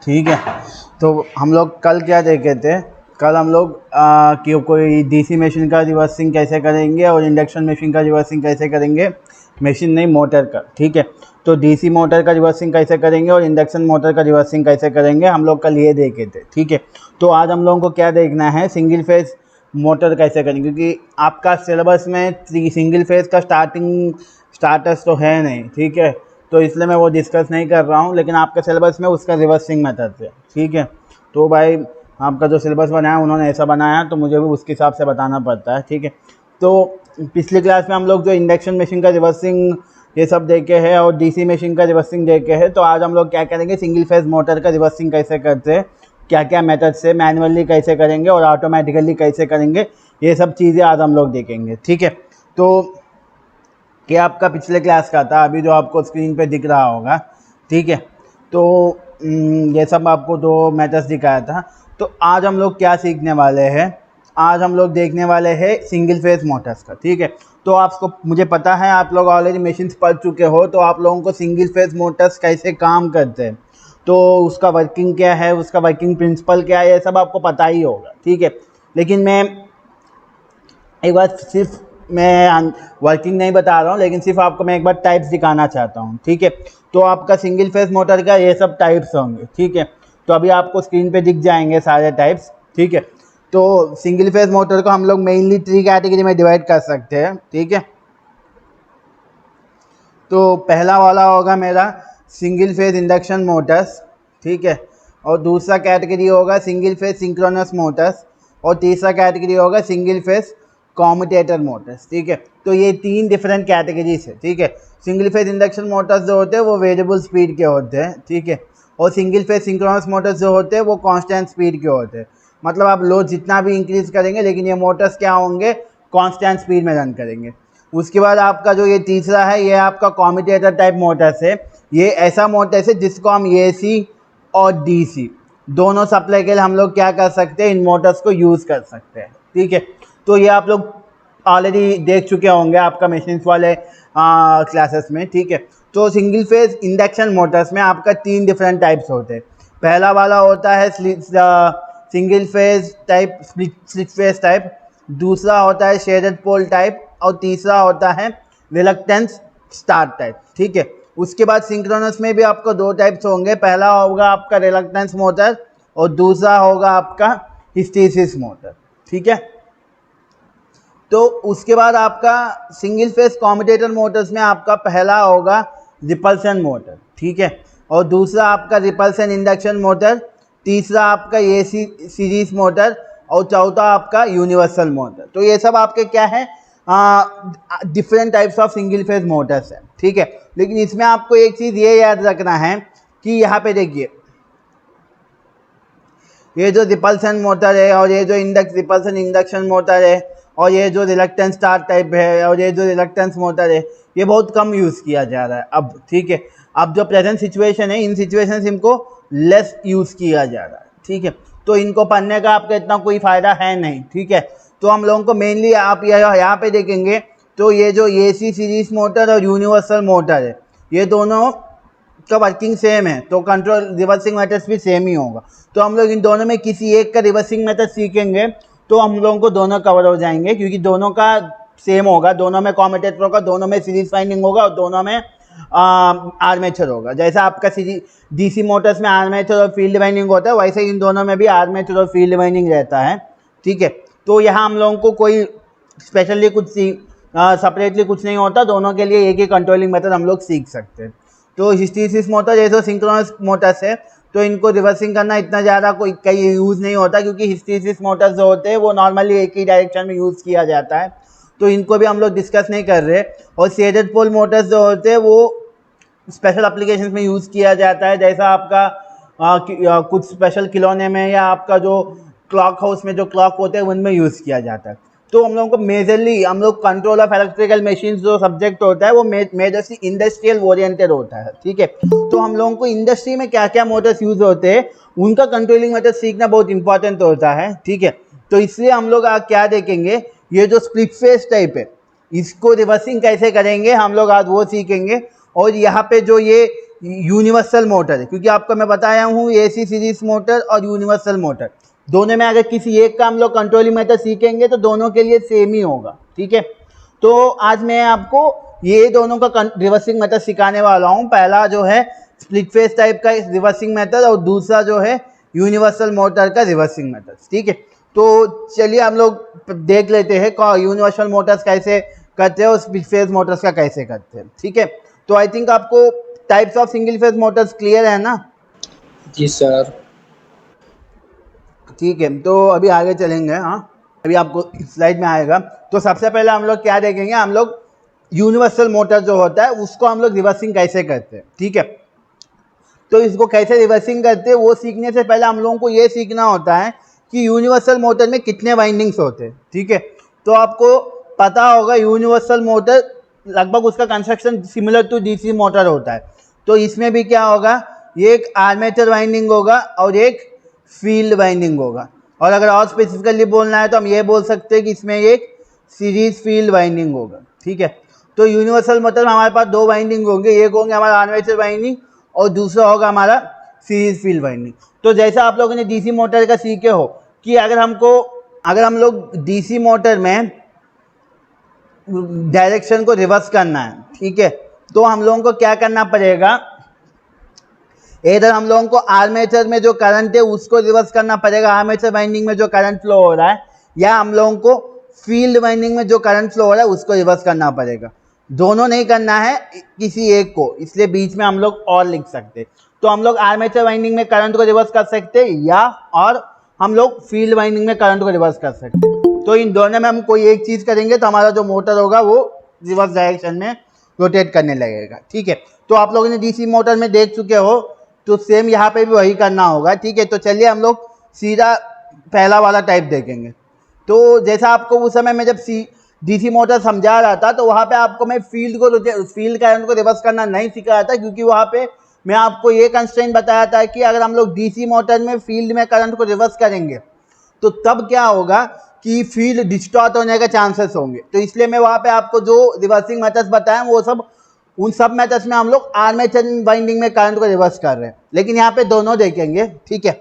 ठीक है। तो हम लोग कल क्या देखे थे, कल हम लोग कि कोई डीसी मशीन का रिवर्सिंग कैसे करेंगे और इंडक्शन मशीन का रिवर्सिंग कैसे करेंगे, मशीन नहीं मोटर का। ठीक है, तो डीसी मोटर का रिवर्सिंग कैसे करेंगे और इंडक्शन मोटर का रिवर्सिंग कैसे करेंगे, हम लोग कल ये देखे थे। ठीक है, तो आज हम लोगों को क्या देखना है, सिंगल फेज मोटर कैसे करेंगे, क्योंकि आपका सिलेबस में सिंगल फेज का स्टार्टर्स तो है नहीं। ठीक है, तो इसलिए मैं वो डिस्कस नहीं कर रहा हूँ, लेकिन आपके सिलेबस में उसका रिवर्सिंग मेथड है। ठीक है, तो भाई आपका जो सिलेबस बनाया उन्होंने ऐसा बनाया, तो मुझे भी उसके हिसाब से बताना पड़ता है। ठीक है, तो पिछली क्लास में हम लोग जो इंडक्शन मशीन का रिवर्सिंग ये सब देखे हैं और डीसी मशीन का रिवर्सिंग देखे हैं, तो आज हम लोग क्या करेंगे, सिंगल फेज मोटर का रिवर्सिंग कैसे करते हैं, क्या क्या मेथड से, मैनुअली कैसे करेंगे और ऑटोमेटिकली कैसे करेंगे, ये सब चीज़ें आज हम लोग देखेंगे। ठीक है, तो ये आपका पिछले क्लास का था, अभी जो आपको स्क्रीन पे दिख रहा होगा। ठीक है, तो ये सब आपको दो मेथड्स दिखाया था। तो आज हम लोग क्या सीखने वाले हैं, आज हम लोग देखने वाले हैं सिंगल फेज मोटर्स का। ठीक है, तो आपको, मुझे पता है आप लोग ऑलरेडी मशीन्स पढ़ चुके हो, तो आप लोगों को सिंगल फेज मोटर्स कैसे काम करते हैं, तो उसका वर्किंग क्या है, उसका वर्किंग प्रिंसिपल क्या है, ये सब आपको पता ही होगा। ठीक है, लेकिन मैं एक बार सिर्फ मैं वर्किंग नहीं बता रहा हूँ, लेकिन सिर्फ आपको मैं एक बार टाइप्स दिखाना चाहता हूँ। ठीक है, तो आपका सिंगल फेज मोटर का ये सब टाइप्स होंगे। ठीक है, तो अभी आपको स्क्रीन पे दिख जाएंगे सारे टाइप्स। ठीक है, तो सिंगल फेज मोटर को हम लोग मेनली 3 कैटेगरी में डिवाइड कर सकते हैं। ठीक है, तो पहला वाला होगा मेरा सिंगल फेज इंडक्शन मोटर्स। ठीक है, और दूसरा कैटेगरी होगा सिंगल फेज सिंक्रोनस मोटर्स, और तीसरा कैटेगरी होगा सिंगल फेज कॉम्यूटेटर मोटर्स। ठीक है, तो ये 3 डिफरेंट कैटेगरीज है। ठीक है, सिंगल फेज इंडक्शन मोटर्स जो होते हैं वो वेरिएबल स्पीड के होते हैं। ठीक है, और सिंगल फेज सिंक्रोनस मोटर्स जो होते हैं वो कांस्टेंट स्पीड के होते हैं। मतलब आप लोड जितना भी इंक्रीज करेंगे, लेकिन ये मोटर्स क्या होंगे, कांस्टेंट स्पीड में रन करेंगे। उसके बाद आपका जो ये तीसरा है, ये आपका कॉम्यूटेटर टाइप मोटर्स है। ये ऐसा मोटर्स है जिसको हम एसी और डीसी दोनों सप्लाई के लिए हम लोग क्या कर सकते हैं, इन मोटर्स को यूज़ कर सकते हैं। ठीक है, तो ये आप लोग ऑलरेडी देख चुके होंगे आपका मशीन्स वाले क्लासेस में। ठीक है, तो सिंगल फेज इंडक्शन मोटर्स में आपका 3 डिफरेंट टाइप्स होते हैं। पहला वाला होता है single phase type, split phase type. दूसरा होता है शेडेड पोल टाइप, और तीसरा होता है रिलक्टेंस स्टार टाइप। ठीक है, उसके बाद सिंक्रोनस में भी आपको 2 टाइप्स होंगे। पहला होगा आपका रिलक्टेंस मोटर और दूसरा होगा आपका हिस्टेरिसिस मोटर। ठीक है, तो उसके बाद आपका सिंगल फेज कॉम्यूटेटर मोटर्स में आपका पहला होगा रिपल्सन मोटर। ठीक है, और दूसरा आपका रिपल्सन इंडक्शन मोटर, तीसरा आपका एसी सीरीज मोटर, और चौथा आपका यूनिवर्सल मोटर। तो ये सब आपके क्या है, different types of single phase Motors है। ठीक है, लेकिन इसमें आपको एक चीज़ ये याद रखना है कि यहाँ पे देखिए, ये जो रिपल्सन मोटर है और ये जो रिपल्सन इंडक्शन मोटर है और ये जो रिलक्टेंस स्टार टाइप है और ये जो रिलक्टेंस मोटर है, ये बहुत कम यूज़ किया जा रहा है अब। ठीक है, अब जो प्रेजेंट सिचुएशन है, इन सिचुएशन से इनको लेस यूज़ किया जा रहा है। ठीक है, तो इनको पढ़ने का आपका इतना कोई फ़ायदा है नहीं। ठीक है, तो हम लोगों को मेनली आप यहाँ पे देखेंगे, तो ये जो एसी सीरीज मोटर और यूनिवर्सल मोटर है, ये दोनों का वर्किंग सेम है, तो कंट्रोल रिवर्सिंग मेथड्स भी सेम ही होगा। तो हम लोग इन दोनों में किसी एक का रिवर्सिंग मेथड सीखेंगे तो हम लोगों को दोनों कवर हो जाएंगे, क्योंकि दोनों का सेम होगा, दोनों में कॉम्यूटेटर होगा, दोनों में सीरीज वाइंडिंग होगा और दोनों में आर्मेचर होगा। जैसा आपका डीसी मोटर्स में आर्मेचर और फील्ड वाइंडिंग होता है, वैसे इन दोनों में भी आर्मेचर और फील्ड वाइंडिंग रहता है। ठीक है, तो यहाँ हम लोगों को कोई स्पेशली कुछ सेपरेटली कुछ नहीं होता, दोनों के लिए एक ही कंट्रोलिंग मेथड हम लोग सीख सकते हैं। तो हिस्टेरिसिस मोटर जैसे सिंक्रोनस मोटर्स है, तो इनको रिवर्सिंग करना इतना ज़्यादा कोई कहीं यूज़ नहीं होता, क्योंकि हिस्टेरिसिस मोटर्स जो होते हैं वो नॉर्मली एक ही डायरेक्शन में यूज़ किया जाता है, तो इनको भी हम लोग डिस्कस नहीं कर रहे। और शेडेड पोल मोटर्स जो होते हैं वो स्पेशल एप्लीकेशंस में यूज़ किया जाता है, जैसा आपका कुछ स्पेशल खिलौने में या आपका जो क्लॉक हाउस में जो क्लॉक होते हैं उनमें यूज़ किया जाता है। तो हम लोगों को मेजरली हम लोग कंट्रोल ऑफ इलेक्ट्रिकल मशीन्स जो सब्जेक्ट होता है वो मेजरली इंडस्ट्रियल ओरिएंटेड होता है। ठीक है, तो हम लोगों को इंडस्ट्री में क्या क्या मोटर्स यूज़ होते हैं उनका कंट्रोलिंग मेथड सीखना बहुत इंपॉर्टेंट होता है। ठीक है, तो इसलिए हम लोग क्या देखेंगे, ये जो स्प्लिट फेज टाइप है इसको रिवर्सिंग कैसे करेंगे हम लोग आज वो सीखेंगे। और यहाँ पे जो ये यूनिवर्सल मोटर है, क्योंकि आपको मैं बताया हूँ AC सीरीज मोटर और यूनिवर्सल मोटर दोनों में अगर किसी एक का हम लोग कंट्रोलिंग मेथड सीखेंगे तो दोनों के लिए सेम ही होगा, ठीक है। तो आज मैं आपको ये दोनों का रिवर्सिंग मेथड सिखाने वाला हूँ। पहला जो है स्प्लिट फेस टाइप का रिवर्सिंग मेथड और दूसरा जो है यूनिवर्सल मोटर का रिवर्सिंग मेथड, ठीक है। तो चलिए हम लोग देख लेते हैं यूनिवर्सल मोटर्स कैसे करते हैं और स्प्लिट फेस मोटर्स का कैसे करते हैं, ठीक है। तो आई थिंक आपको types of single phase Motors clear है ना? जी सर। ठीक है, तो अभी आगे चलेंगे। हाँ, अभी आपको स्लाइड में आएगा। तो सबसे पहले हम लोग क्या देखेंगे, हम लोग यूनिवर्सल मोटर जो होता है उसको हम लोग रिवर्सिंग कैसे करते हैं, ठीक है। तो इसको कैसे रिवर्सिंग करते हैं वो सीखने से पहले हम लोगों को ये सीखना होता है कि यूनिवर्सल मोटर में कितने वाइंडिंग्स होते हैं, ठीक है। तो आपको पता होगा यूनिवर्सल मोटर लगभग उसका construction similar to DC motor होता है। तो इसमें भी क्या होगा, ये एक आर्मेचर वाइंडिंग होगा और एक फील्ड वाइंडिंग होगा। और अगर और स्पेसिफिकली बोलना है तो हम ये बोल सकते हैं कि इसमें एक सीरीज फील्ड वाइंडिंग होगा, ठीक है। तो यूनिवर्सल मोटर में हमारे पास दो वाइंडिंग होंगे, एक होंगे हमारा आर्मेचर वाइंडिंग और दूसरा होगा हमारा सीरीज फील्ड वाइंडिंग। तो जैसा आप लोगों ने DC मोटर का सीखे हो कि अगर हम लोग DC मोटर में डायरेक्शन को रिवर्स करना है, ठीक है, तो हम लोगों को क्या करना पड़ेगा, इधर हम लोगों को आर्मेचर में जो करंट है उसको रिवर्स करना पड़ेगा, आर्मेचर वाइंडिंग में जो करंट फ्लो हो रहा है, या हम लोगों को फील्ड वाइंडिंग में जो करंट फ्लो हो रहा है उसको रिवर्स करना पड़ेगा। दोनों नहीं करना है, किसी एक को, इसलिए बीच में हम लोग और लिख सकते। तो हम लोग आर्मेचर वाइंडिंग में करंट को रिवर्स कर सकते या और हम लोग फील्ड वाइंडिंग में करंट को रिवर्स कर सकते। तो इन दोनों में हम कोई एक चीज़ करेंगे तो हमारा जो मोटर होगा वो रिवर्स डायरेक्शन में रोटेट करने लगेगा, ठीक है। तो आप लोगों ने DC मोटर में देख चुके हो, तो सेम यहाँ पे भी वही करना होगा, ठीक है। तो चलिए हम लोग सीधा पहला वाला टाइप देखेंगे। तो जैसा आपको उस समय में जब DC मोटर समझा रहा था तो वहाँ पे आपको मैं फील्ड करंट को रिवर्स करना नहीं सिखा रहा था, क्योंकि वहाँ पे मैं आपको ये कंस्ट्रेंट बताया था कि अगर हम लोग DC मोटर में फील्ड में करंट को रिवर्स करेंगे तो तब क्या होगा कि फील्ड डिस्टॉर्ट होने के चांसेस होंगे। तो इसलिए मैं वहाँ पे आपको जो रिवर्सिंग मेथड्स बताए वो सब उन सब मेथड्स में हम लोग आर्मेचर वाइंडिंग में करंट को रिवर्स कर रहे हैं, लेकिन यहाँ पे दोनों देखेंगे, ठीक है।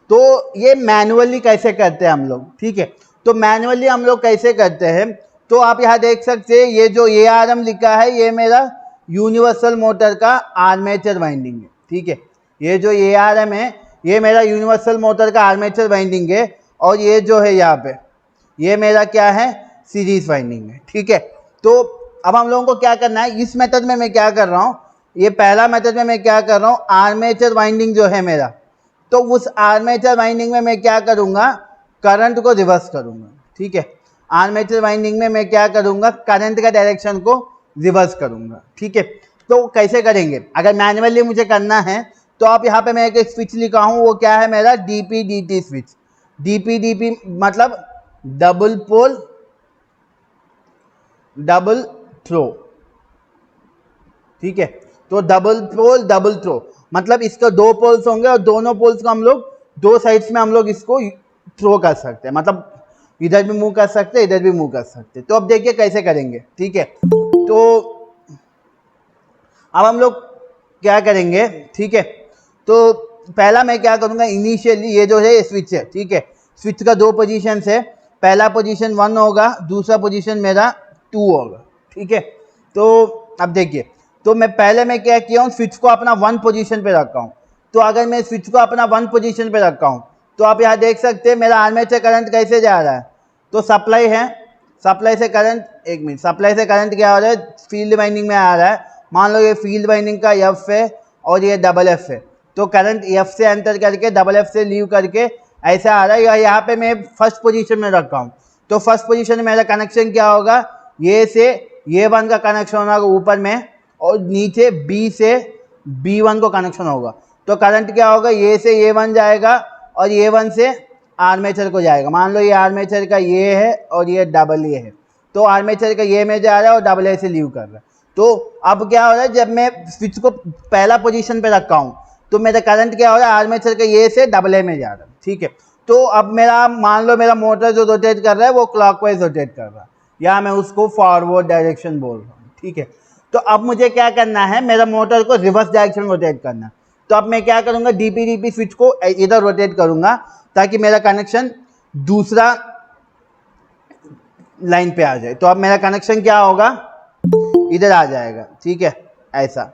तो ये मैनुअली कैसे करते हैं हम लोग, ठीक है। तो मैनुअली हम लोग कैसे करते हैं, तो आप यहाँ देख सकते हैं ये जो ARM लिखा है ये मेरा यूनिवर्सल मोटर का आर्मेचर वाइंडिंग है, ठीक है। ये जो ARM है ये मेरा यूनिवर्सल मोटर का आर्मेचर वाइंडिंग है, और ये जो है यहाँ पे ये मेरा क्या है, सीरीज वाइंडिंग है, ठीक है। तो अब हम लोगों को क्या करना है, इस मेथड में मैं क्या कर रहा हूँ, ये पहला मेथड में मैं क्या कर रहा हूँ, आर्मेचर वाइंडिंग जो है मेरा, तो उस आर्मेचर वाइंडिंग में मैं क्या करूँगा, करंट को रिवर्स करूँगा, ठीक है। आर्मेचर वाइंडिंग में मैं क्या करूँगा, करंट का डायरेक्शन को रिवर्स करूँगा, ठीक है। तो कैसे करेंगे, अगर मैनुअली मुझे करना है तो आप यहाँ पे मैं एक स्विच लिखा हूँ, वो क्या है मेरा DP-DT स्विच। DP-DP मतलब डबल पोल डबल थ्रो, ठीक है। तो डबल पोल डबल थ्रो मतलब इसके दो पोल्स होंगे और दोनों पोल्स को हम लोग दो साइड्स में हम लोग इसको थ्रो कर सकते हैं, मतलब इधर भी मूव कर सकते हैं इधर भी मूव कर सकते हैं। तो अब देखिए कैसे करेंगे, ठीक है। तो अब हम लोग क्या करेंगे, ठीक है। तो पहला मैं क्या करूँगा, इनिशियली ये जो है स्विच है, ठीक है। स्विच का दो पोजीशन है, पहला पोजीशन 1 होगा, दूसरा पोजीशन मेरा 2 होगा, ठीक है। तो अब देखिए, तो मैं क्या किया हूँ, स्विच को अपना 1 पोजीशन पे रखा हूँ। तो अगर मैं स्विच को अपना 1 पोजीशन पे रखा हूँ तो आप यहाँ देख सकते हैं मेरा आर्मेचर करंट कैसे जा रहा है। तो सप्लाई है, सप्लाई से करंट, एक मिनट, सप्लाई से करंट क्या हो रहा है, फील्ड वाइंडिंग में आ रहा है। मान लो ये फील्ड वाइंडिंग का F है और ये डबल F है, तो करंट F से एंटर करके डबल F से लीव करके ऐसा आ रहा है, या यहाँ पे मैं फर्स्ट पोजीशन में रखा हूँ। तो फर्स्ट पोजीशन में मेरा कनेक्शन क्या होगा, ये से A1 का कनेक्शन होगा ऊपर में, और नीचे B से B1 को कनेक्शन होगा। तो करंट क्या होगा, ये से A1 जाएगा और A1 से आर्मेचर को जाएगा। मान लो ये आर्मेचर का ये है और ये डबल ए है, तो आर्मेचर का ये में जा रहा है और डबल ए से लीव कर रहा है। तो अब क्या हो रहा है, जब मैं स्विच को पहला पोजीशन पे रखा हूँ तो मेरा करंट क्या हो रहा है, आर्मेचर का ये से डबल ए में जा रहा है, ठीक है। तो अब मेरा मान लो मेरा मोटर जो रोटेट कर रहा है वो क्लॉकवाइज रोटेट कर रहा है, या मैं उसको फॉरवर्ड डायरेक्शन बोल रहा हूँ, ठीक है। तो अब मुझे क्या करना है, मेरा मोटर को रिवर्स डायरेक्शन में रोटेट करना है। तो अब मैं क्या करूँगा, डीपी स्विच को इधर रोटेट करूँगा ताकि मेरा कनेक्शन दूसरा लाइन पे आ जाए। तो अब मेरा कनेक्शन क्या होगा, इधर आ जाएगा, ठीक है, ऐसा,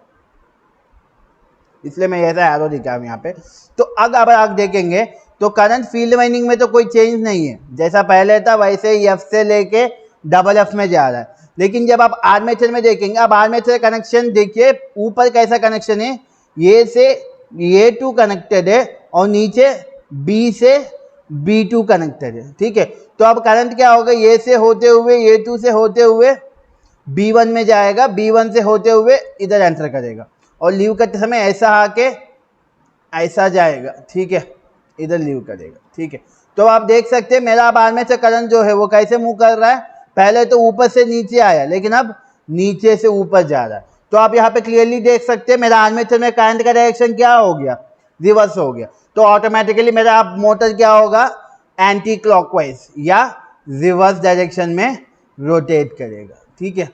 इसलिए मैं ऐसा एरो दिखा हूं यहाँ पे। तो अब आप देखेंगे तो करंट फील्ड वाइंडिंग में तो कोई चेंज नहीं है, जैसा पहले था वैसे ही एफ से लेके डबल एफ में जा रहा है। लेकिन जब आप आर्मेचर में देखेंगे, अब आर्मेचर कनेक्शन देखिए, ऊपर कैसा कनेक्शन है, ये से ये टू कनेक्टेड है और नीचे बी से B2 कनेक्टेड है, ठीक है। तो अब करंट क्या होगा, ये से होते हुए A2 से होते हुए B1 में जाएगा, B1 से होते हुए इधर एंटर करेगा और लीव करते समय ऐसा आके ऐसा जाएगा, ठीक है, इधर लीव करेगा, ठीक है। तो आप देख सकते हैं मेरा अब आर्मेचर करंट जो है वो कैसे मूव कर रहा है, पहले तो ऊपर से नीचे आया लेकिन अब नीचे से ऊपर जा रहा है। तो आप यहाँ पे क्लियरली देख सकते हैं मेरा आर्मेचर में करंट का डायरेक्शन क्या हो गया, रिवर्स हो गया। तो ऑटोमेटिकली मेरा अब मोटर क्या होगा, एंटी क्लॉकवाइज या रिवर्स डायरेक्शन में रोटेट करेगा, ठीक है।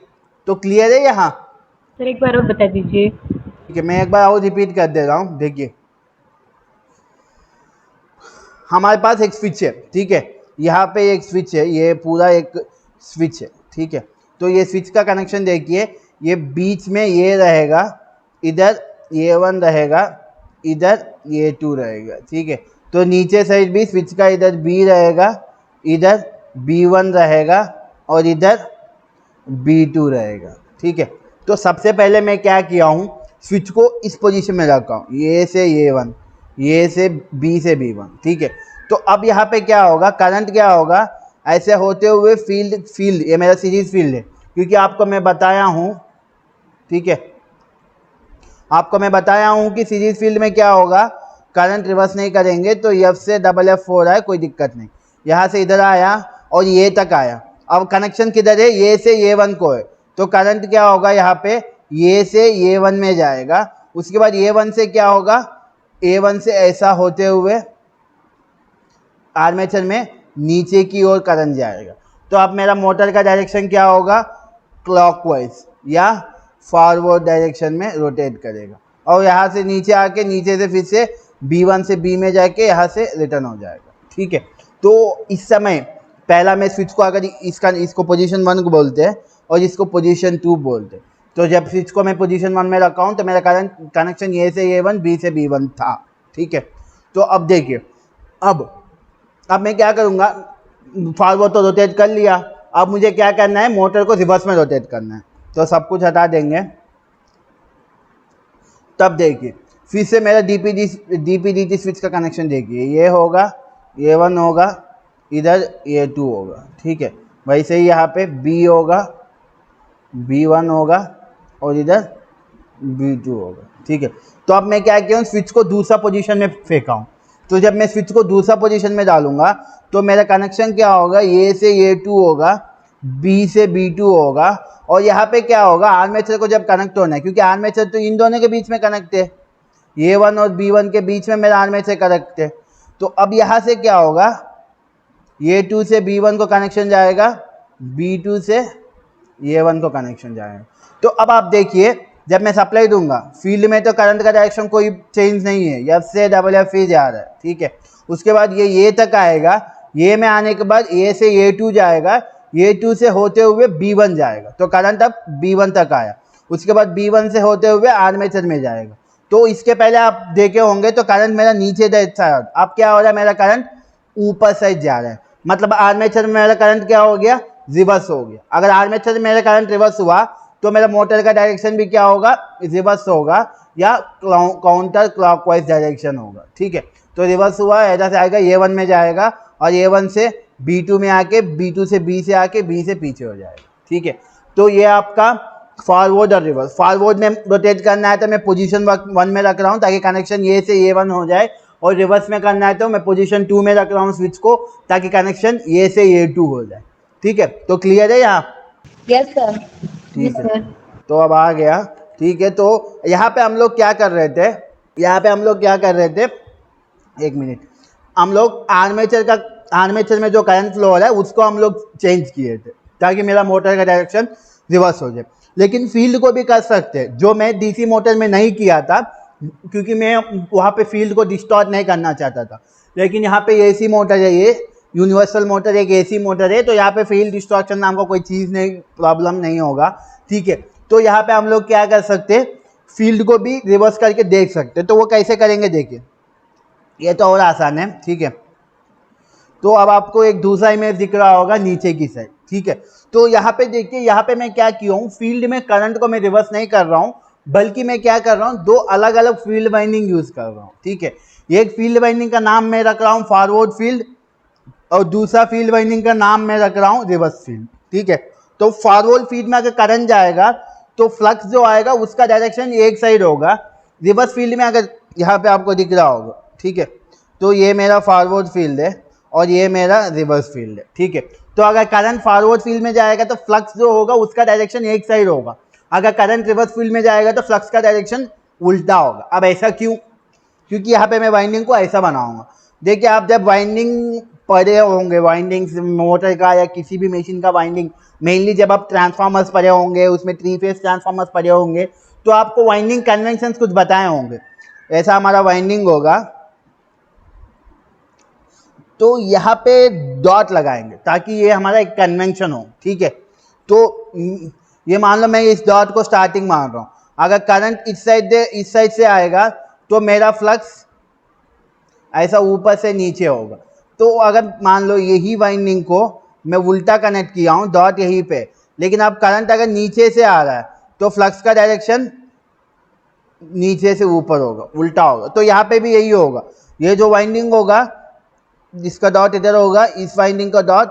तो क्लियर है यहाँ? सर एक बार और बता दीजिए। ठीक है, मैं एक बार और रिपीट कर दे रहा हूँ। देखिए हमारे पास एक स्विच है, ठीक है, यहाँ पे एक स्विच है, ये पूरा एक स्विच है, ठीक है। तो ये स्विच का कनेक्शन देखिए, ये बीच में ये रहेगा, इधर A1 रहेगा, इधर A2 रहेगा, ठीक है। तो नीचे साइड भी स्विच का इधर B रहेगा, इधर B1 रहेगा और इधर B2 रहेगा, ठीक है। तो सबसे पहले मैं क्या किया हूँ, स्विच को इस पोजीशन में रखा हूँ, ये से A1, ये से B से B1, ठीक है। तो अब यहाँ पे क्या होगा, करंट क्या होगा, ऐसे होते हुए फील्ड ये मेरा सीरीज फील्ड है, क्योंकि आपको मैं बताया हूँ, ठीक है, आपको मैं बताया हूँ कि सीरीज फील्ड में क्या होगा, करंट रिवर्स नहीं करेंगे तो एफ से डबल एफ हो रहा है, कोई दिक्कत नहीं। यहाँ से इधर आया और ये तक आया, अब कनेक्शन किधर है, ये से A1 को है, तो करंट क्या होगा यहाँ पे, ये से A1 में जाएगा, उसके बाद A1 से क्या होगा, A1 से ऐसा होते हुए आर्मेचर में नीचे की ओर करंट जाएगा। तो अब मेरा मोटर का डायरेक्शन क्या होगा, क्लॉकवाइज या फॉरवर्ड डायरेक्शन में रोटेट करेगा और यहाँ से नीचे आके नीचे से फिर से B1 से B में जाके यहाँ से रिटर्न हो जाएगा, ठीक है। तो इस समय पहला मैं स्विच को अगर इसको पोजीशन 1 को बोलते हैं और इसको पोजीशन 2 बोलते हैं। तो जब स्विच को मैं पोजीशन 1 में रखा हूँ तो मेरा करंट कनेक्शन ए से A1 B से B1 था, ठीक है। तो अब देखिए, अब मैं क्या करूँगा, फॉरवर्ड तो रोटेट कर लिया, अब मुझे क्या करना है, मोटर को रिवर्स में रोटेट करना है। तो सब कुछ हटा देंगे, तब देखिए फिर से मेरा डीपी स्विच का कनेक्शन देखिए, ये होगा, A1 होगा, इधर A2 होगा, ठीक है। वैसे ही यहाँ पे B होगा, B1 होगा और इधर B2 होगा, ठीक है। तो अब मैं क्या किया हूँ, स्विच को दूसरा पोजीशन में फेंका हूँ। तो जब मैं स्विच को दूसरा पोजीशन में डालूंगा तो मेरा कनेक्शन क्या होगा, A से A2 होगा, B से B2 होगा और यहाँ पे क्या होगा, आर्मेचर को जब कनेक्ट होना है, क्योंकि आर्मेचर तो इन दोनों के बीच में कनेक्ट है, A1 और B1 के बीच में मेरा आर्मेचर कनेक्ट है। तो अब यहाँ से क्या होगा, A2 से B1 को कनेक्शन जाएगा, B2 से A1 को कनेक्शन जाएगा। तो अब आप देखिए, जब मैं सप्लाई दूंगा फील्ड में तो करंट का डायरेक्शन कोई चेंज नहीं है, एफ से डबल एफ ही जा रहा है, ठीक है। उसके बाद ये तक आएगा, ये में आने के बाद ए से A2 जाएगा, A2 से होते हुए B1 जाएगा, तो करंट अब B1 तक आया। उसके बाद B1 से होते हुए आर्मेचर में जाएगा। तो इसके पहले आप देखे होंगे तो करंट मेरा नीचे था, अब क्या हो रहा है, मेरा करंट ऊपर साइड जा रहा है, मतलब आर्मेचर में मेरा करंट क्या हो गया, रिवर्स हो गया। अगर आर्मेचर में मेरा करंट रिवर्स हुआ तो मेरा मोटर का डायरेक्शन भी क्या होगा, रिवर्स होगा या काउंटर क्लॉकवाइज डायरेक्शन होगा, ठीक है। तो रिवर्स हुआ, ऐसा से आएगा, A1 में जाएगा और A1 से B2 में आके B2 से B से आके B से पीछे हो जाएगा, ठीक है। तो ये आपका फॉरवर्ड और रिवर्स। फॉरवर्ड में रोटेट करना है तो मैं पोजीशन 1 में रख रहा हूँ ताकि कनेक्शन ए से A1 हो जाए, और रिवर्स में करना है तो मैं पोजीशन 2 में रख रहा हूँ स्विच को ताकि कनेक्शन ए से A2 हो जाए, ठीक है। तो क्लियर है यहाँ? Yes sir. ठीक है, तो अब आ गया, ठीक है। तो यहाँ पे हम लोग क्या कर रहे थे, एक मिनट, हम लोग आर्मेचर में जो करंट फ्लो हो रहा है उसको हम लोग चेंज किए थे ताकि मेरा मोटर का डायरेक्शन रिवर्स हो जाए। लेकिन फील्ड को भी कर सकते हैं, जो मैं डीसी मोटर में नहीं किया था क्योंकि मैं वहाँ पे फील्ड को डिस्टॉर्ट नहीं करना चाहता था। लेकिन यहाँ पे एसी मोटर है, ये यूनिवर्सल मोटर एक एसी मोटर है, तो यहाँ पे फील्ड डिस्टॉर्शन नाम का कोई चीज़ नहीं, प्रॉब्लम नहीं होगा। ठीक है, तो यहाँ पे हम लोग क्या कर सकते हैं, फील्ड को भी रिवर्स करके देख सकते हैं। तो वो कैसे करेंगे देखिए, ये तो और आसान है। ठीक है, तो अब आपको एक दूसरा इमेज दिख रहा होगा नीचे की साइड। ठीक है, तो यहाँ पे देखिए, यहाँ पे मैं क्या किया हूँ, फील्ड में करंट को मैं रिवर्स नहीं कर रहा हूँ, बल्कि मैं क्या कर रहा हूँ, दो अलग अलग फील्ड वाइंडिंग यूज़ कर रहा हूँ। ठीक है, एक फील्ड वाइंडिंग का नाम मैं रख रहा हूँ फॉरवर्ड फील्ड, और दूसरा फील्ड वाइंडिंग का नाम मैं रख रहा हूँ रिवर्स फील्ड। ठीक है, तो फॉरवर्ड फील्ड में अगर करंट जाएगा तो फ्लक्स जो आएगा उसका डायरेक्शन एक साइड होगा। रिवर्स फील्ड में अगर यहाँ पे आपको दिख रहा होगा, ठीक है, तो ये मेरा फॉरवर्ड फील्ड है और ये मेरा रिवर्स फील्ड है। ठीक है, तो अगर करंट फॉरवर्ड फील्ड में जाएगा तो फ्लक्स जो होगा उसका डायरेक्शन एक साइड होगा। अगर करंट रिवर्स फील्ड में जाएगा तो फ्लक्स का डायरेक्शन उल्टा होगा। अब ऐसा क्यों? क्योंकि यहाँ पे मैं वाइंडिंग को ऐसा बनाऊंगा। देखिए, आप जब वाइंडिंग पढ़े होंगे, वाइंडिंग्स मोटर का या किसी भी मशीन का वाइंडिंग, मेनली जब आप ट्रांसफार्मर्स पढ़े होंगे, उसमें 3 फेज ट्रांसफार्मर्स पढ़े होंगे, तो आपको वाइंडिंग कन्वेंशंस कुछ बताए होंगे। ऐसा हमारा वाइंडिंग होगा, तो यहाँ पे डॉट लगाएंगे ताकि ये हमारा एक कन्वेंशन हो। ठीक है, तो ये मान लो मैं इस डॉट को स्टार्टिंग मान रहा हूँ। अगर करंट इस साइड से आएगा तो मेरा फ्लक्स ऐसा ऊपर से नीचे होगा। तो अगर मान लो यही वाइंडिंग को मैं उल्टा कनेक्ट किया हूँ, डॉट यहीं पे, लेकिन अब करंट अगर नीचे से आ रहा है तो फ्लक्स का डायरेक्शन नीचे से ऊपर होगा, उल्टा होगा। तो यहाँ पे भी यही होगा, ये जो वाइंडिंग होगा जिसका डॉट इधर होगा, इस वाइंडिंग का डॉट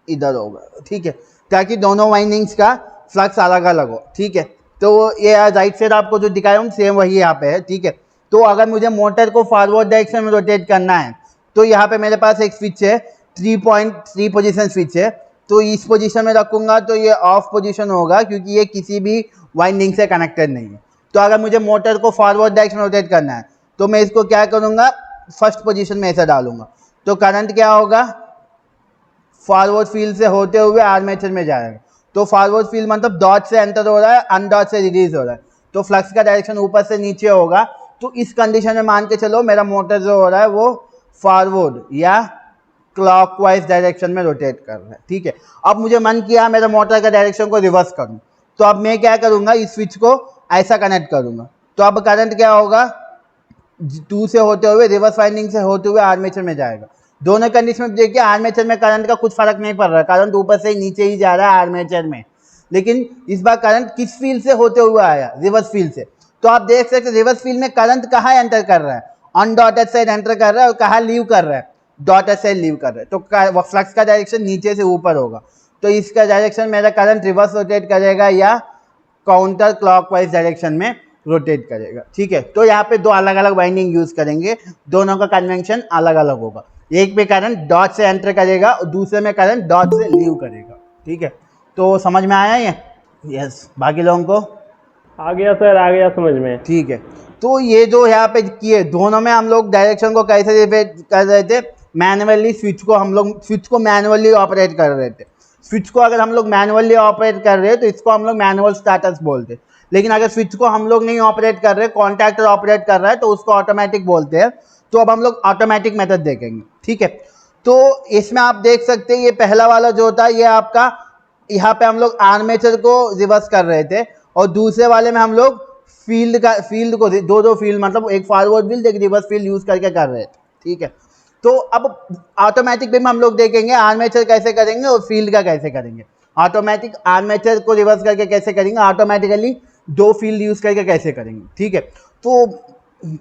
इधर होगा। ठीक है, ताकि दोनों वाइंडिंग्स का फ्लक्स अलग अलग हो। ठीक है, तो ये राइट साइड आपको जो दिखाया हूँ सेम वही यहाँ पे है। ठीक है, तो अगर मुझे मोटर को फॉरवर्ड डायरेक्शन में रोटेट करना है तो यहाँ पे मेरे पास एक स्विच है, 3.3 पोजीशन स्विच है। तो इस पोजीशन में रखूँगा तो ये ऑफ पोजीशन होगा क्योंकि ये किसी भी वाइंडिंग से कनेक्टेड नहीं है। तो अगर मुझे मोटर को फॉरवर्ड डायरेक्शन में रोटेट करना है तो मैं इसको क्या करूँगा, फर्स्ट पोजीशन में ऐसा डालूंगा। तो करंट क्या होगा, फॉरवर्ड फील्ड से होते हुए आर्मेचर में जाएगा। तो फॉरवर्ड फील्ड मतलब डॉट से एंटर हो रहा है, अनडॉट से रिलीज हो रहा है, तो फ्लक्स का डायरेक्शन ऊपर से नीचे होगा। तो इस कंडीशन में मान के चलो मेरा मोटर जो हो रहा है वो फॉरवर्ड या क्लॉकवाइज डायरेक्शन में रोटेट कर रहा है। ठीक है, अब मुझे मन किया मेरा मोटर का डायरेक्शन को रिवर्स करूं, तो अब मैं क्या करूंगा, इस स्विच को ऐसा कनेक्ट करूंगा। तो अब करंट क्या होगा, 2 से होते हुए रिवर्स वाइंडिंग से होते हुए आर्मेचर में जाएगा। दोनों कंडीशन में देखिए आर्मेचर में करंट का कुछ फर्क नहीं पड़ रहा है, करंट ऊपर से नीचे ही जा रहा है आर्मेचर में। लेकिन इस बार करंट किस फील्ड से होते हुए आया, रिवर्स फील्ड से। तो आप देख सकते हैं रिवर्स फील्ड में करंट कहाँ एंटर कर रहा है, अनडॉटेड साइड एंटर कर रहा है, और कहाँ लीव कर रहा है, डॉटेड साइड लीव कर रहा है। तो फ्लक्स का डायरेक्शन नीचे से ऊपर होगा। तो इसका डायरेक्शन मेरा करंट रिवर्स रोटेट करेगा या काउंटर क्लॉकवाइज डायरेक्शन में रोटेट करेगा। ठीक है, तो यहाँ पे दो अलग अलग वाइंडिंग यूज करेंगे, दोनों का कन्वेंशन अलग अलग होगा। एक पे करंट डॉट से एंटर करेगा और दूसरे में करंट डॉट से लीव करेगा। ठीक है, तो समझ में आया ये? यस, बाकी लोगों को आ गया सर, आ गया समझ में। ठीक है, तो ये जो यहाँ पे किए, दोनों में हम लोग डायरेक्शन को कैसे रिपेट कर रहे थे, मैनुअली स्विच को मैनुअली ऑपरेट कर रहे थे। स्विच को अगर हम लोग मैनुअली ऑपरेट कर रहे हैं तो इसको हम लोग मैनुअल स्टार्टर्स बोलते हैं। लेकिन अगर स्विच को हम लोग नहीं ऑपरेट कर रहे, कॉन्टैक्टर ऑपरेट कर रहा है, तो उसको ऑटोमेटिक बोलते हैं। तो अब हम लोग ऑटोमेटिक मेथड देखेंगे। ठीक है, तो इसमें आप देख सकते हैं ये पहला वाला जो होता है ये आपका, यहाँ पे हम लोग आर्मेचर को रिवर्स कर रहे थे, और दूसरे वाले में हम लोग फील्ड को दो फील्ड, मतलब एक फॉरवर्ड फील्ड एक रिवर्स फील्ड यूज करके कर रहे थे। ठीक है, तो अब ऑटोमेटिक में हम लोग देखेंगे आर्मेचर कैसे करेंगे और फील्ड का कैसे करेंगे। ऑटोमेटिक आर्मेचर को रिवर्स करके कैसे करेंगे, ऑटोमेटिकली दो फील्ड यूज करके कैसे करेंगे। ठीक है, तो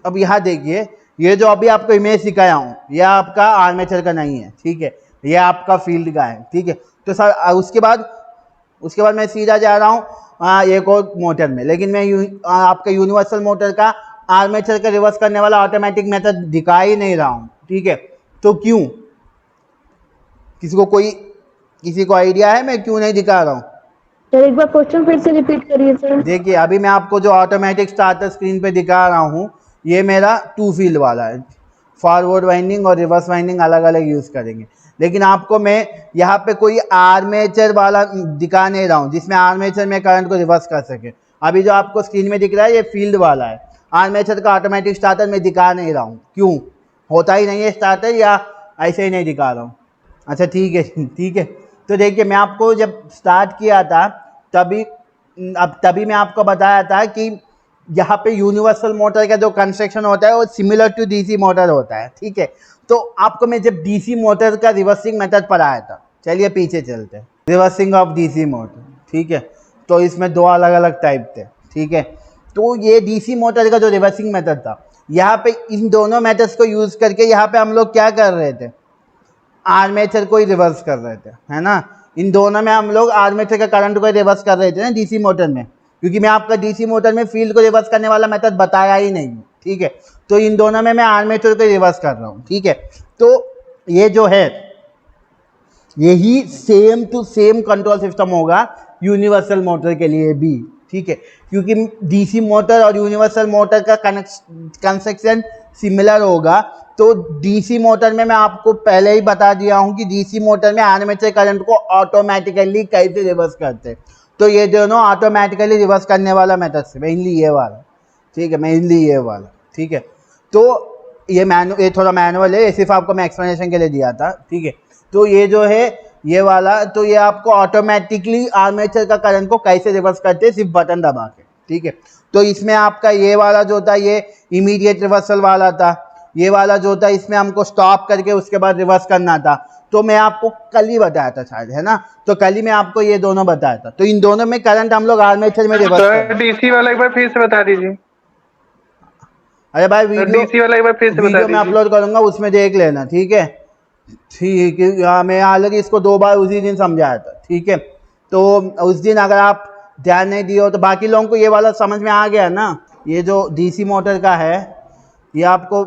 अब यहाँ देखिए, ये जो अभी आपको इमेज दिखाया हूँ यह आपका आर्मेचर का नहीं है। ठीक है, ये आपका फील्ड का है। ठीक है, तो सर उसके बाद मैं सीधा जा रहा हूँ एक और मोटर में, लेकिन मैं आपका यूनिवर्सल मोटर का आर्मेचर का रिवर्स करने वाला ऑटोमेटिक मेथड दिखा ही नहीं रहा हूँ। ठीक है, तो क्यों, किसी को आइडिया है मैं क्यों नहीं दिखा रहा हूँ? सर एक बार क्वेश्चन फिर से रिपीट करिए सर। देखिए, अभी मैं आपको जो ऑटोमेटिक स्टार्टर स्क्रीन पे दिखा रहा हूँ ये मेरा 2 फील्ड वाला है। फॉरवर्ड वाइंडिंग और रिवर्स वाइंडिंग अलग अलग यूज़ करेंगे। लेकिन आपको मैं यहाँ पे कोई आर्मेचर वाला दिखा नहीं रहा हूँ जिसमें आर्मेचर में करंट को रिवर्स कर सके। अभी जो आपको स्क्रीन में दिख रहा है ये फील्ड वाला है, आर्मेचर का ऑटोमेटिक स्टार्टर मैं दिखा नहीं रहा हूँ। क्यों? होता ही नहीं है स्टार्टर, या ऐसे ही नहीं दिखा रहा हूँ? अच्छा ठीक है ठीक है। तो देखिए मैं आपको जब स्टार्ट किया था तभी मैं आपको बताया था कि यहाँ पे यूनिवर्सल मोटर का जो कंस्ट्रक्शन होता है वो सिमिलर टू डीसी मोटर होता है, ठीक है। तो आपको मैं जब डीसी मोटर का रिवर्सिंग मेथड पढ़ाया था, चलिए पीछे चलते हैं, रिवर्सिंग ऑफ डीसी मोटर, ठीक है। तो इसमें दो अलग अलग टाइप थे, ठीक है। तो ये डीसी मोटर का जो रिवर्सिंग मेथड था, यहाँ पे इन दोनों मेथड्स को यूज़ करके यहाँ पे हम लोग क्या कर रहे थे, आर्मेचर को ही रिवर्स कर रहे थे, है ना। इन दोनों में हम लोग आर्मेचर का करंट को रिवर्स कर रहे थे ना डीसी मोटर में, क्योंकि मैं आपका डीसी मोटर में फील्ड को रिवर्स करने वाला मेथड बताया ही नहीं, ठीक है। तो इन दोनों में मैं आर्मेचर को रिवर्स कर रहा हूँ, ठीक है। तो ये जो है यही same to same control system होगा यूनिवर्सल मोटर के लिए भी, ठीक है। क्योंकि डीसी मोटर और यूनिवर्सल मोटर का कंस्ट्रक्शन सिमिलर होगा। तो डीसी मोटर में मैं आपको पहले ही बता दिया हूँ कि डीसी मोटर में आर्मेचर करंट को ऑटोमेटिकली कैसे रिवर्स करते हैं। तो ये दोनों ऑटोमेटिकली रिवर्स करने वाला मेथड से, मेनली ये वाला, ठीक है, मेनली ये वाला, ठीक है। तो ये थोड़ा मैनुअल है, ये सिर्फ आपको मैं एक्सप्लेनेशन के लिए दिया था, ठीक है। तो ये जो है ये वाला, तो ये आपको ऑटोमेटिकली आर्मेचर का करंट को कैसे रिवर्स करते हैं, सिर्फ बटन दबा के, ठीक है। तो इसमें आपका ये वाला जो था ये इमीडिएट रिवर्सल वाला था, ये वाला जो था इसमें हमको स्टॉप करके उसके बाद रिवर्स करना था। तो मैं आपको कल ही बताया था शायद, है ना। तो कल ही मैं आपको ये दोनों बताया था। तो इन दोनों में करंट हम लोग आर्मेचर में रिवर्स कर, डीसी वाला एक बार फिर से बता दीजिए। अरे भाई डीसी वाला एक बार फिर से बता वीडियो मैं दीजिए। अपलोड करूंगा, उसमें देख लेना, ठीक है। ठीक है, मैं ऑलरेडी इसको 2 बार उसी दिन समझाया था, ठीक है। तो उस दिन अगर आप ध्यान नहीं दिए हो तो बाकी लोगों को ये वाला समझ में आ गया ना। ये जो डीसी मोटर का है ये आपको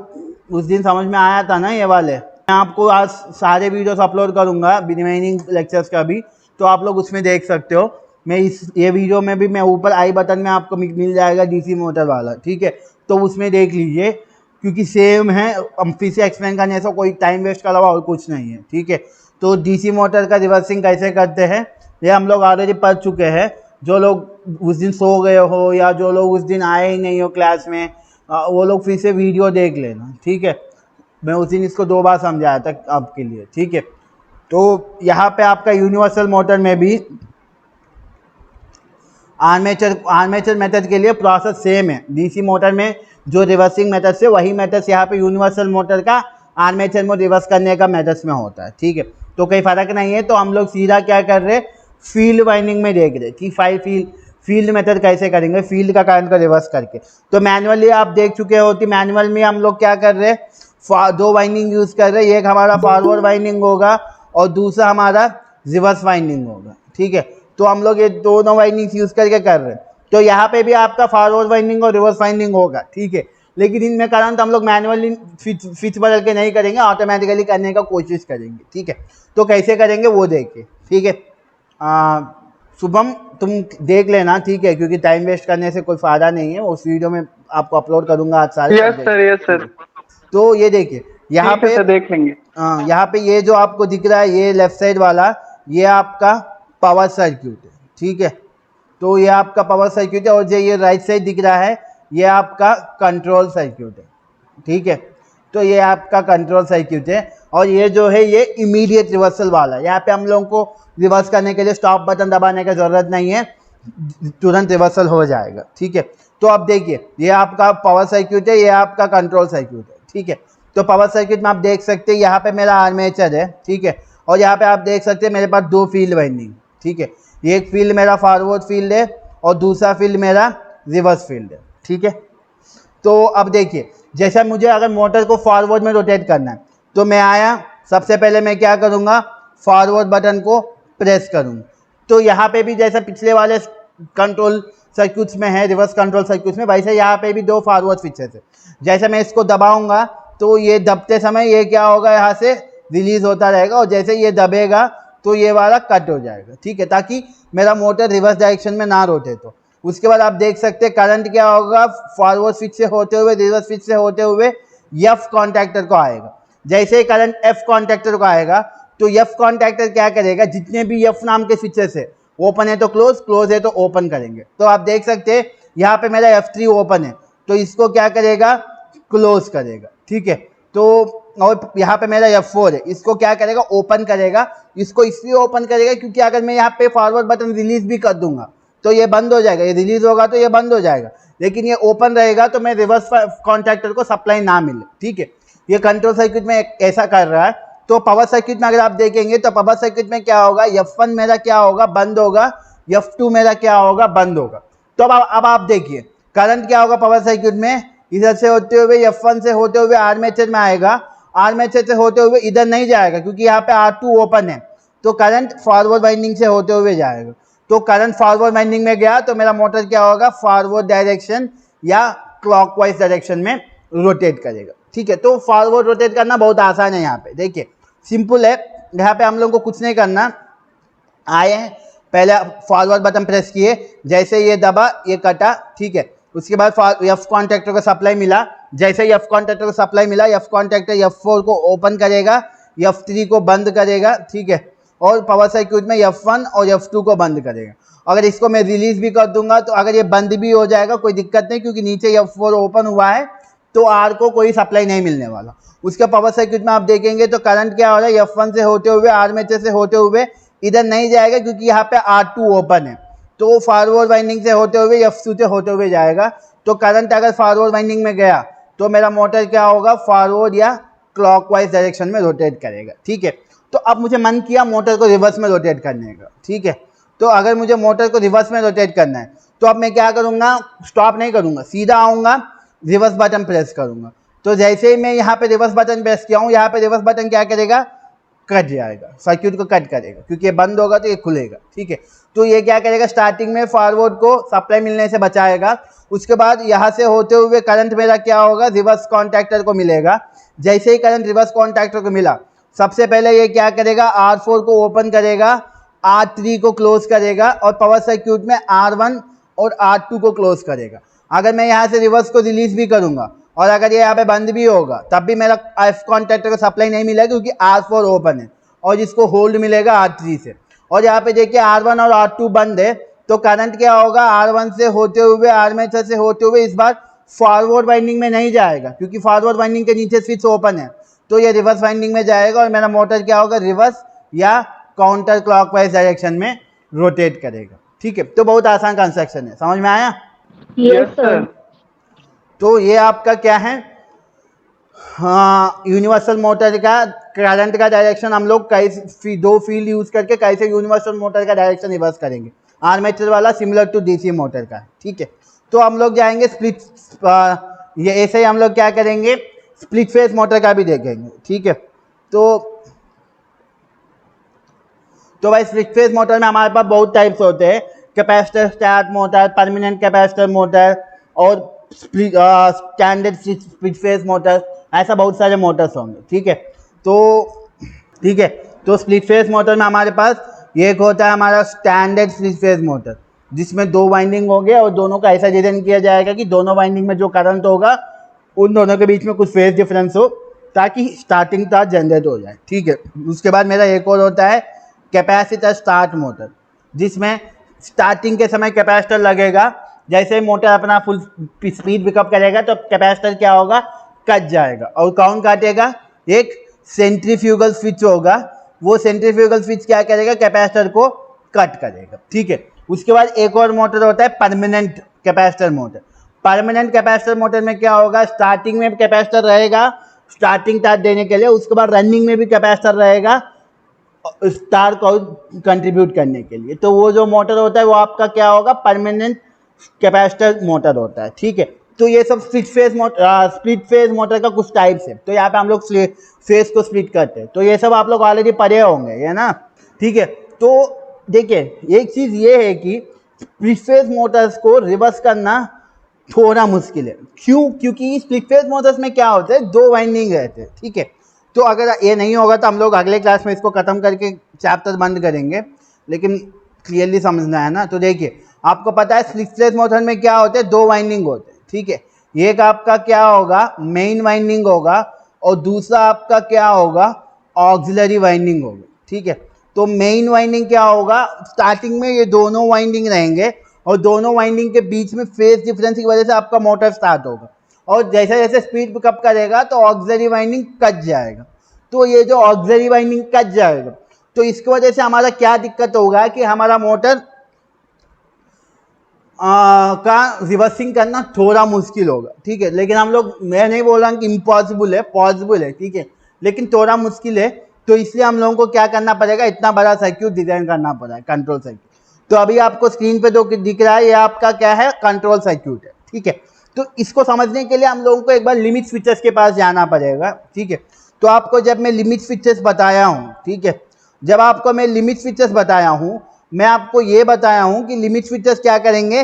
उस दिन समझ में आया था ना ये वाले। मैं आपको आज सारे वीडियोस अपलोड करूंगा रिमेनिंग लेक्चर्स का भी, तो आप लोग उसमें देख सकते हो। मैं ये वीडियो में भी मैं ऊपर आई बटन में आपको मिल जाएगा डीसी मोटर वाला, ठीक है। तो उसमें देख लीजिए, क्योंकि सेम है, हम फिर से एक्सप्लेन करने से कोई टाइम वेस्ट का अलावा और कुछ नहीं है, ठीक है। तो डीसी मोटर का रिवर्सिंग कैसे करते हैं ये हम लोग ऑलरेडी पढ़ चुके हैं। जो लोग उस दिन सो गए हो या जो लोग उस दिन आए ही नहीं हो क्लास में, वो लोग फिर से वीडियो देख लेना, ठीक है। मैं उस दिन इसको 2 बार समझाया था आपके लिए, ठीक है। तो यहाँ पे आपका यूनिवर्सल मोटर में भी आर्मेचर मेथड के लिए प्रोसेस सेम है। डीसी मोटर में जो रिवर्सिंग मेथड से वही मेथड यहाँ पे यूनिवर्सल मोटर का आर्मेचर में रिवर्स करने का मेथड्स में होता है, ठीक है। तो कोई फ़र्क नहीं है। तो हम लोग सीधा क्या कर रहे, फील्ड वाइंडिंग में देख रहे कि फील्ड मेथड कैसे करेंगे, फील्ड का करंट को रिवर्स करके। तो मैनुअली आप देख चुके हो कि मैनुअल में हम लोग क्या कर रहे, 2 वाइंडिंग यूज़ कर रहे हैं। एक हमारा फॉरवर्ड वाइंडिंग होगा और दूसरा हमारा रिवर्स वाइंडिंग होगा, ठीक है। तो हम लोग ये दोनों वाइंडिंग्स यूज़ करके कर रहे हैं। तो यहाँ पे भी आपका फॉरवर्ड वाइंडिंग और रिवर्स वाइंडिंग होगा, ठीक है। लेकिन इनमें करंट हम लोग मैनुअली स्विच बदल के नहीं करेंगे, ऑटोमेटिकली करने का कोशिश करेंगे, ठीक है। तो कैसे करेंगे वो देखिए, ठीक है। शुभम तुम देख लेना, ठीक है, क्योंकि टाइम वेस्ट करने से कोई फ़ायदा नहीं है। उस वीडियो में आपको अपलोड करूँगा आज सारे। Yes sir, yes sir. तो ये देखिए यहाँ पे देख लेंगे। यहाँ पे ये जो आपको दिख रहा है ये लेफ्ट साइड वाला, ये आपका पावर सर्किट है, ठीक है। तो ये आपका पावर सर्किट है। और जो ये राइट साइड दिख रहा है ये आपका कंट्रोल सर्किट है, ठीक है। तो ये आपका कंट्रोल सर्किट है। और ये जो है ये इमीडिएट रिवर्सल वाला है। यहाँ पे हम लोगों को रिवर्स करने के लिए स्टॉप बटन दबाने की ज़रूरत नहीं है, तुरंत रिवर्सल हो जाएगा, ठीक है। तो अब देखिए ये आपका पावर सर्किट है, ये आपका कंट्रोल सर्किट है, ठीक है। तो पावर सर्किट में आप देख सकते हैं यहाँ पे मेरा आर्मेचर है, ठीक है। और यहाँ पे आप देख सकते हैं मेरे पास 2 फील्ड वाइंडिंग, ठीक है। एक फील्ड मेरा फॉरवर्ड फील्ड है और दूसरा फील्ड मेरा रिवर्स फील्ड है, ठीक है। तो अब देखिए जैसा मुझे अगर मोटर को फॉरवर्ड में रोटेट करना है तो मैं आया, सबसे पहले मैं क्या करूँगा, फॉरवर्ड बटन को प्रेस करूँगा। तो यहाँ पे भी जैसा पिछले वाले कंट्रोल सर्किट्स में है, रिवर्स कंट्रोल सर्किट्स में, वैसे यहाँ पे भी 2 फॉरवर्ड स्विचेस है। जैसे मैं इसको दबाऊंगा तो ये दबते समय ये क्या होगा, यहाँ से रिलीज होता रहेगा और जैसे ये दबेगा तो ये वाला कट हो जाएगा, ठीक है, ताकि मेरा मोटर रिवर्स डायरेक्शन में ना रोटे। तो उसके बाद आप देख सकते हैं करंट क्या होगा, फॉरवर्ड स्विच से होते हुए, रिवर्स स्विच से होते हुए एफ कॉन्टैक्टर को आएगा। जैसे ही करंट एफ कॉन्टैक्टर को आएगा तो एफ कॉन्टैक्टर क्या करेगा, जितने भी एफ नाम के स्विचेस है, ओपन है तो क्लोज, क्लोज है तो ओपन करेंगे। तो आप देख सकते हैं यहाँ पे मेरा F3 ओपन है तो इसको क्या करेगा, क्लोज करेगा, ठीक है। तो और यहाँ पे मेरा F4 है, इसको क्या करेगा, ओपन करेगा। इसको इसलिए ओपन करेगा क्योंकि अगर मैं यहाँ पे फॉरवर्ड बटन रिलीज भी कर दूंगा तो ये बंद हो जाएगा, ये रिलीज होगा तो ये बंद हो जाएगा, लेकिन ये ओपन रहेगा तो मैं रिवर्स कॉन्टैक्टर को सप्लाई ना मिले, ठीक है। ये कंट्रोल सर्किट में ऐसा कर रहा है। तो पावर सर्किट में अगर आप देखेंगे तो पावर सर्किट में क्या होगा, F1 मेरा क्या होगा, बंद होगा, F2 मेरा क्या होगा, बंद होगा। तो अब आप देखिए करंट क्या होगा पावर सर्किट में, इधर से होते हुए F1 से होते हुए आर्मेचर में आएगा, आर्मेचर से होते हुए इधर नहीं जाएगा क्योंकि यहाँ पे R2 ओपन है, तो करंट फॉरवर्ड वाइंडिंग से होते हुए जाएगा। तो करंट फॉरवर्ड वाइंडिंग में गया तो मेरा मोटर क्या होगा, फॉरवर्ड डायरेक्शन या क्लॉकवाइज डायरेक्शन में रोटेट करेगा, ठीक है। तो फॉरवर्ड रोटेट करना बहुत आसान है, यहाँ पे देखिए सिंपल है। यहाँ पे हम लोग को कुछ नहीं करना, आए हैं पहले फॉरवर्ड बटन प्रेस किए, जैसे ये दबा ये कटा, ठीक है। उसके बाद एफ कॉन्टैक्टर को सप्लाई मिला, जैसे ही एफ कॉन्टैक्टर को सप्लाई मिला, एफ कॉन्टैक्टर F4 को ओपन करेगा, F3 को बंद करेगा, ठीक है। और पावर सर्किट में F1 और F2 को बंद करेगा। अगर इसको मैं रिलीज भी कर दूंगा तो अगर ये बंद भी हो जाएगा कोई दिक्कत नहीं, क्योंकि नीचे F4 ओपन हुआ है तो R को कोई सप्लाई नहीं मिलने वाला। उसके पावर सर्किट में आप देखेंगे तो करंट क्या हो रहा है, F1 से होते हुए आर्मेचर से होते हुए इधर नहीं जाएगा क्योंकि यहाँ पे R2 ओपन है, तो फॉरवर्ड वाइंडिंग से होते हुए F2 से होते हुए जाएगा। तो करंट अगर फॉरवर्ड वाइंडिंग में गया तो मेरा मोटर क्या होगा, फॉरवर्ड या क्लॉकवाइज डायरेक्शन में रोटेट करेगा, ठीक है। तो अब मुझे मन किया मोटर को रिवर्स में रोटेट करने का, ठीक है। तो अगर मुझे मोटर को रिवर्स में रोटेट करना है तो अब मैं क्या करूँगा, स्टॉप नहीं करूँगा, सीधा आऊँगा, रिवर्स बटन प्रेस करूँगा। तो जैसे ही मैं यहाँ पे रिवर्स बटन प्रेस किया हूँ, यहाँ पे रिवर्स बटन क्या करेगा, कट जाएगा, सर्किट को कट करेगा, क्योंकि ये बंद होगा तो ये खुलेगा, ठीक है। तो ये क्या करेगा, स्टार्टिंग में फॉरवर्ड को सप्लाई मिलने से बचाएगा। उसके बाद यहाँ से होते हुए करंट मेरा क्या होगा, रिवर्स कॉन्टैक्टर को मिलेगा। जैसे ही करंट रिवर्स कॉन्टैक्टर को मिला, सबसे पहले ये क्या करेगा, R4 को ओपन करेगा, R3 को क्लोज करेगा और पावर सर्किट में R1 और R2 को क्लोज करेगा। अगर मैं यहाँ से रिवर्स को रिलीज भी करूँगा और अगर ये यहाँ पे बंद भी होगा तब भी मेरा एफ कॉन्टैक्टर को सप्लाई नहीं मिलेगा क्योंकि R4 ओपन है और जिसको होल्ड मिलेगा R3 से। और यहाँ पे देखिए R1 और R2 बंद है, तो करंट क्या होगा, R1 से होते हुए आर्मेचर से होते हुए इस बार फॉरवर्ड वाइंडिंग में नहीं जाएगा क्योंकि फॉरवर्ड वाइंडिंग के नीचे स्विच ओपन है, तो ये रिवर्स वाइंडिंग में जाएगा और मेरा मोटर क्या होगा, रिवर्स या काउंटर क्लॉकवाइज डायरेक्शन में रोटेट करेगा, ठीक है। तो बहुत आसान कंस्ट्रक्शन है, समझ में आया? Yes sir. तो ये आपका क्या है, हाँ, यूनिवर्सल मोटर का करंट का डायरेक्शन हम लोग कैसे दो फील्ड यूज करके कैसे यूनिवर्सल मोटर का डायरेक्शन रिवर्स करेंगे। आर्मेचर वाला सिमिलर टू डीसी मोटर का, ठीक है। तो हम लोग जाएंगे स्प्लिट, ये ऐसे ही हम लोग क्या करेंगे, स्प्लिट फेस मोटर का भी देखेंगे, ठीक है। तो भाई स्प्लिट फेस मोटर में हमारे पास बहुत टाइप्स होते हैं, capacitor start motor, permanent capacitor motor और स्टैंडर्ड स्प्लिट फेस मोटर, ऐसा बहुत सारे मोटर्स होंगे, ठीक है। तो स्प्लिट फेस मोटर में हमारे पास ये एक होता है हमारा स्टैंडर्ड स्प्लिट फेस मोटर, जिसमें दो वाइंडिंग होंगे और दोनों का ऐसा डिजाइन किया जाएगा कि दोनों वाइंडिंग में जो करंट होगा उन दोनों के बीच में कुछ फेज डिफरेंस हो ताकि स्टार्टिंग चार्ज जनरेट हो जाए, ठीक है। उसके बाद मेरा एक और होता है कैपेसिटर स्टार्ट मोटर, जिसमें स्टार्टिंग के समय कैपेसिटर लगेगा, जैसे मोटर अपना फुल स्पीड पिकअप करेगा तो कैपेसिटर क्या होगा, कट जाएगा। और कौन काटेगा, एक सेंट्रीफ्यूगल स्विच होगा, वो सेंट्रीफ्यूगल स्विच क्या करेगा, कैपेसिटर को कट करेगा, ठीक है। उसके बाद एक और मोटर होता है permanent capacitor motor. Permanent capacitor motor में क्या होगा, स्टार्टिंग में कैपेसिटर रहेगा स्टार्टिंग चार्ज देने के लिए, उसके बाद रनिंग में भी कैपेसिटर रहेगा स्टार को कंट्रीब्यूट करने के लिए। तो वो जो मोटर होता है वो आपका क्या होगा, परमानेंट कैपेसिटर मोटर होता है, ठीक है। तो ये सब स्प्लिट फेज मोटर का कुछ टाइप्स है। तो यहाँ पे हम लोग फेज को स्प्लिट करते हैं, तो ये सब आप लोग ऑलरेडी पढ़े होंगे, है ना, ठीक है। तो देखिए एक चीज़ ये है कि स्प्लिट फेज मोटर्स को रिवर्स करना थोड़ा मुश्किल है। क्यों? क्योंकि स्प्लिट फेज मोटर्स में क्या होता है, दो वाइंडिंग रहते हैं, ठीक है। तो अगर ये नहीं होगा तो हम लोग अगले क्लास में इसको ख़त्म करके चैप्टर बंद करेंगे, लेकिन क्लियरली समझना है ना। तो देखिए आपको पता है स्प्लिट फेज मोटर में क्या होते हैं, दो वाइंडिंग होते हैं, ठीक है। एक आपका क्या होगा, मेन वाइंडिंग होगा, और दूसरा आपका क्या होगा, ऑक्सिलरी वाइंडिंग होगा। ठीक है, तो मेन वाइंडिंग क्या होगा, स्टार्टिंग में ये दोनों वाइंडिंग रहेंगे और दोनों वाइंडिंग के बीच में फेज डिफरेंस की वजह से आपका मोटर स्टार्ट होगा, और जैसे जैसे स्पीड पिकअप करेगा तो ऑक्सिलरी वाइंडिंग कट जाएगा। तो ये जो ऑक्सिलरी वाइंडिंग कट जाएगा तो इसकी वजह से हमारा क्या दिक्कत होगा कि हमारा मोटर का रिवर्सिंग करना थोड़ा मुश्किल होगा। ठीक है, लेकिन हम लोग, मैं नहीं बोल रहा कि इम्पॉसिबल है, पॉसिबल है। ठीक है, लेकिन थोड़ा मुश्किल है, तो इसलिए हम लोगों को क्या करना पड़ेगा, इतना बड़ा सर्क्यूट डिजाइन करना पड़ा है, कंट्रोल सर्क्यूट। तो अभी आपको स्क्रीन पे जो दिख रहा है ये आपका क्या है, कंट्रोल सर्क्यूट है। ठीक है, तो इसको समझने के लिए हम लोगों को एक बार लिमिट स्विचेस के पास जाना पड़ेगा। ठीक है, तो आपको जब मैं लिमिट स्विचेस बताया हूँ, ठीक है, जब आपको मैं लिमिट स्विचेस बताया हूँ, मैं आपको ये बताया हूँ कि लिमिट स्विचेस क्या करेंगे,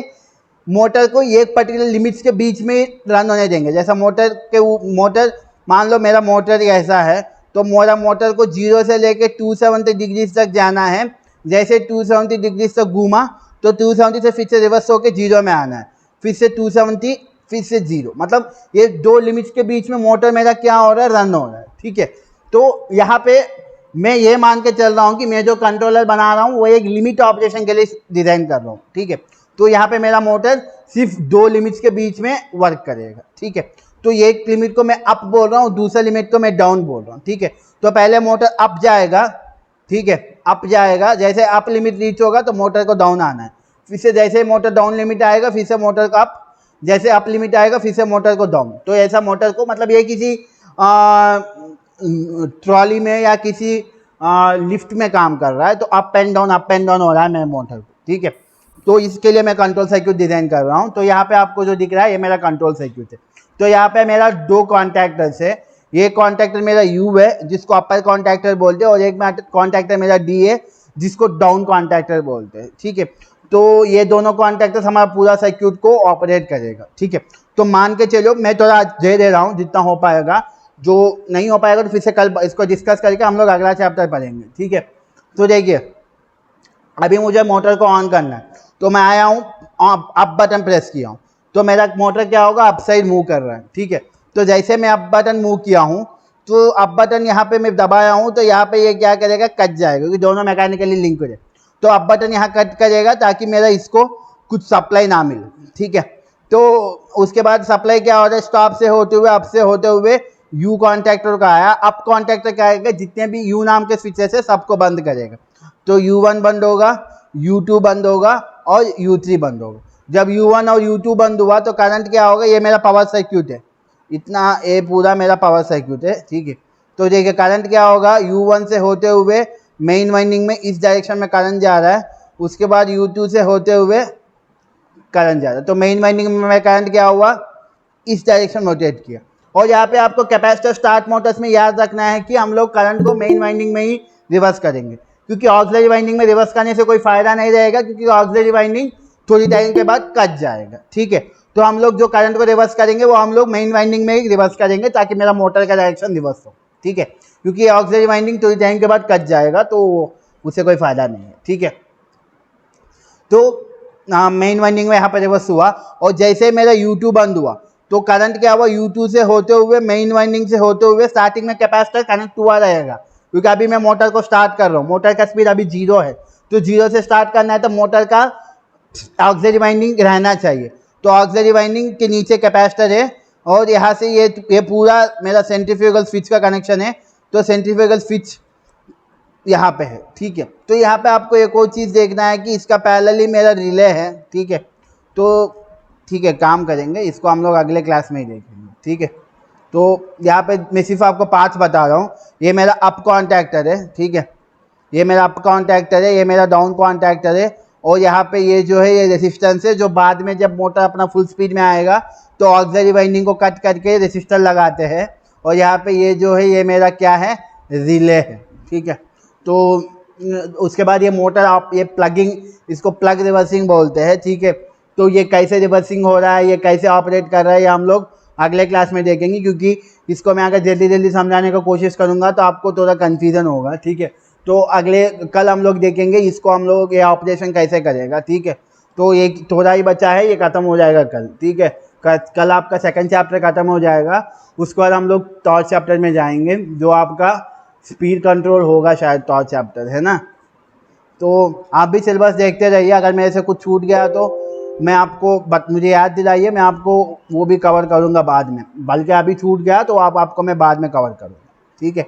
मोटर को एक पर्टिकुलर लिमिट्स के बीच में रन होने देंगे। जैसा मोटर मान लो मेरा मोटर ऐसा है, तो मेरा मोटर को 0 से लेके 270 डिग्री तक जाना है। जैसे 270 डिग्री तक घूमा तो 270 से फिर से रिवर्स होकर 0 में आना है, फिर से 270, फिर से 0। मतलब ये दो लिमिट्स के बीच में मोटर मेरा क्या हो रहा है, रन हो रहा है। ठीक है, तो यहाँ पे मैं ये मान के चल रहा हूँ कि मैं जो कंट्रोलर बना रहा हूँ वो एक लिमिट ऑपरेशन के लिए डिज़ाइन कर रहा हूँ। ठीक है, तो यहाँ पे मेरा मोटर सिर्फ दो लिमिट्स के बीच में वर्क करेगा। ठीक है, तो ये एक लिमिट को मैं अप बोल रहा हूँ, दूसरे लिमिट को मैं डाउन बोल रहा हूँ। ठीक है, तो पहले मोटर अप जाएगा। ठीक है, अप जाएगा, जैसे अप लिमिट रीच होगा तो मोटर को डाउन आना है, फिर से जैसे मोटर डाउन लिमिट आएगा फिर से मोटर का अप, जैसे अप लिमिट आएगा फिर से मोटर को डाउन। तो ऐसा मोटर को, मतलब ये किसी ट्रॉली में या किसी लिफ्ट में काम कर रहा है, तो अप एंड डाउन हो रहा है मेरे मोटर को। ठीक है, तो इसके लिए मैं कंट्रोल सर्क्यूट डिज़ाइन कर रहा हूँ। तो यहाँ पे आपको जो दिख रहा है ये मेरा कंट्रोल सर्क्यूट है। तो यहाँ पे मेरा दो कॉन्टैक्टर्स है, ये कॉन्टैक्टर मेरा यू है जिसको अपर कॉन्टैक्टर बोलते हैं, और एक कॉन्टैक्टर मेरा डी है जिसको डाउन कॉन्टैक्टर बोलते हैं। ठीक है, तो ये दोनों कॉन्टैक्टर्स हमारा पूरा सर्क्यूट को ऑपरेट करेगा। ठीक है, तो मान के चलो मैं थोड़ा दे रहा हूँ जितना हो पाएगा, जो नहीं हो पाएगा तो फिर से कल इसको डिस्कस करके हम लोग अगला चैप्टर पढ़ेंगे। ठीक है, तो देखिए अभी मुझे मोटर को ऑन करना है, तो मैं आया हूँ, अप बटन प्रेस किया हूँ, तो मेरा मोटर क्या होगा, अप साइड मूव कर रहा है। ठीक है, तो जैसे मैं अप बटन मूव किया हूँ तो अप बटन यहाँ पे मैं दबाया हूँ, तो यहाँ पे ये क्या करेगा, कट जाएगा, क्योंकि दोनों मैकेनिकली लिंक हो जाए। तो अप बटन यहाँ कट करेगा ताकि मेरा इसको कुछ सप्लाई ना मिले। ठीक है, तो उसके बाद सप्लाई क्या हो रहा है, स्टॉप से होते हुए, अप से होते हुए यू कॉन्टैक्टर का आया। अप कॉन्टैक्टर क्या आएगा, जितने भी यू नाम के स्विचेस है सबको बंद करेगा। तो U1 बंद होगा, U2 बंद होगा और U3 बंद होगा। जब U1 और U2 बंद हुआ तो करंट क्या होगा, ये मेरा पावर सर्क्यूट है, इतना ये पूरा मेरा पावर सर्क्यूट है। ठीक है, तो देखिए करंट क्या होगा, U1 से होते हुए मेन वाइंडिंग में इस डायरेक्शन में करंट जा रहा है, उसके बाद U2 से होते हुए करंट जा रहा है। तो मेन वाइंडिंग में करंट क्या हुआ, इस डायरेक्शन में रोटेट किया। और यहाँ पे आपको कैपेसिटर स्टार्ट मोटर्स में याद रखना है कि हम लोग करंट को मेन वाइंडिंग में ही रिवर्स करेंगे, क्योंकि ऑक्सिलरी वाइंडिंग में रिवर्स करने से कोई फायदा नहीं रहेगा, क्योंकि ऑक्सिलरी वाइंडिंग थोड़ी टाइम के बाद कट जाएगा। ठीक है, तो हम लोग जो करंट को रिवर्स करेंगे वो हम लोग मेन वाइंडिंग में ही रिवर्स करेंगे ताकि मेरा मोटर का डायरेक्शन रिवर्स हो। ठीक है, क्योंकि ऑक्सिलरी वाइंडिंग थोड़ी टाइम के बाद कट जाएगा तो उससे कोई फायदा नहीं है। ठीक है, तो मेन वाइंडिंग में यहाँ पर रिवर्स हुआ, और जैसे मेरा U2 बंद हुआ तो करंट क्या हुआ, U2 से होते हुए मेन वाइंडिंग से होते हुए स्टार्टिंग में कैपेसिटर कनेक्ट हुआ रहेगा, क्योंकि अभी मैं मोटर को स्टार्ट कर रहा हूँ, मोटर का स्पीड अभी 0 है, तो 0 से स्टार्ट करना है तो मोटर का ऑक्सिलरी वाइंडिंग रहना चाहिए। तो ऑक्सिलरी वाइंडिंग के नीचे कैपेसिटर है, और यहाँ से ये पूरा मेरा सेंट्रीफ्यूगल स्विच का कनेक्शन है, तो सेंट्रीफ्यूगल स्विच यहाँ पे है। ठीक है, तो यहाँ पे आपको एक और चीज़ देखना है कि इसका पैरेलली मेरा रिले है। ठीक है, तो ठीक है, काम करेंगे इसको हम लोग अगले क्लास में ही देखेंगे। ठीक है, तो यहाँ पे मैं सिर्फ आपको पार्ट्स बता रहा हूँ। ये मेरा अप कॉन्टैक्टर है। ठीक है, ये मेरा अप कॉन्टैक्टर है, ये मेरा डाउन कॉन्टैक्टर है, और यहाँ पे ये जो है ये रेसिस्टेंस है, जो बाद में जब मोटर अपना फुल स्पीड में आएगा तो ऑक्सिलरी वाइंडिंग को कट करके रेसिस्टर लगाते हैं, और यहाँ पे ये जो है ये मेरा क्या है, रिले है। ठीक है, तो उसके बाद ये मोटर आप ये प्लगिंग, इसको प्लग रिवर्सिंग बोलते हैं। ठीक है, तो ये कैसे रिवर्सिंग हो रहा है, ये कैसे ऑपरेट कर रहा है, ये हम लोग अगले क्लास में देखेंगे, क्योंकि इसको मैं अगर जल्दी जल्दी समझाने की कोशिश करूँगा तो आपको थोड़ा कन्फ्यूज़न होगा। ठीक है, तो कल हम लोग देखेंगे इसको, हम लोग ये ऑपरेशन कैसे करेगा। ठीक है, तो ये थोड़ा ही बचा है, ये ख़त्म हो जाएगा कल। ठीक है, कल आपका सेकंड चैप्टर ख़त्म हो जाएगा, उसके बाद हम लोग थर्ड चैप्टर में जाएंगे जो आपका स्पीड कंट्रोल होगा शायद थर्ड चैप्टर, है ना। तो आप भी सिलेबस देखते रहिए, अगर मेरे से कुछ छूट गया तो मैं आपको मुझे याद दिलाइए, मैं आपको वो भी कवर करूँगा बाद में, बल्कि अभी छूट गया तो आपको मैं बाद में कवर करूँगा, ठीक है।